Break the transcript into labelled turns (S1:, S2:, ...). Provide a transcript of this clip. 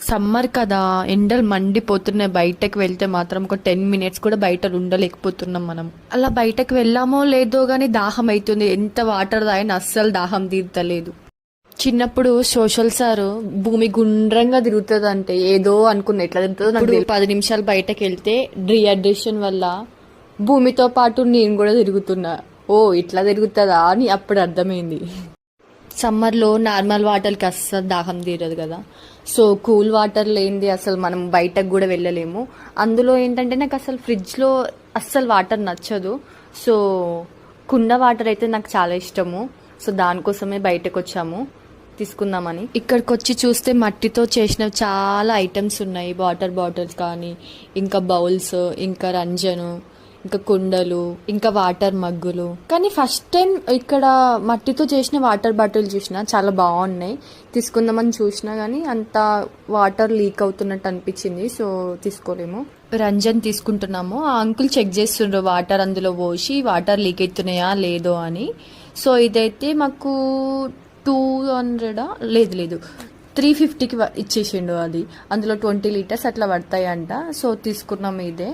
S1: Summer కదా, ఎండలు మండిపోతున్నాయి. బయటకు వెళ్తే మాత్రం ఒక 10 minutes కూడా బయట ఉండలేకపోతున్నాం మనం. అలా బయటకు వెళ్ళామో లేదో గానీ దాహం అవుతుంది. ఎంత వాటర్ తాగినా అస్సలు దాహం తీరతలేదు. చిన్నప్పుడు సోషల్ సార్ భూమి గుండ్రంగా తిరుగుతుంది అంటే ఏదో అనుకున్నా, ఎట్లా తిరుగుతుందో నాకు 10 నిమిషాలు బయటకు వెళ్తే డిహైడ్రేషన్ వల్ల భూమితో పాటు నేను కూడా తిరుగుతున్నా. ఓ ఇట్లా తిరుగుతుందా అని అప్పుడు అర్థమైంది. సమ్మర్లో నార్మల్ వాటర్కి అస్సలు దాహం తీరదు కదా, సో కూల్ వాటర్ లేనిది అసలు మనం బయటకు కూడా వెళ్ళలేము. అందులో ఏంటంటే నాకు అసలు ఫ్రిడ్జ్లో అస్సలు వాటర్ నచ్చదు. సో కుండ వాటర్ అయితే నాకు చాలా ఇష్టము. సో దానికోసమే బయటకు వచ్చాము తీసుకుందామని. ఇక్కడికి వచ్చి చూస్తే మట్టితో చేసిన చాలా ఐటమ్స్ ఉన్నాయి. వాటర్ బాటిల్స్ కానీ, ఇంకా బౌల్స్, ఇంకా రంజను, ఇంకా కుండలు, ఇంకా వాటర్ మగ్గులు. కానీ ఫస్ట్ టైం ఇక్కడ మట్టితో చేసిన వాటర్ బాటిల్ చూసిన, చాలా బాగున్నాయి. తీసుకుందామని చూసినా కానీ అంత వాటర్ లీక్ అవుతున్నట్టు అనిపించింది, సో తీసుకోలేము. రంజన్ తీసుకుంటున్నాము. ఆ అంకుల్ చెక్ చేస్తుండ్రు వాటర్ అందులో పోసి వాటర్ లీక్ అవుతున్నాయా లేదో అని. సో ఇదైతే మాకు 200 లేదు 350కి ఇచ్చేసిండు. అది అందులో 20 liters అట్లా పడతాయి అంట. సో తీసుకున్నాము ఇదే.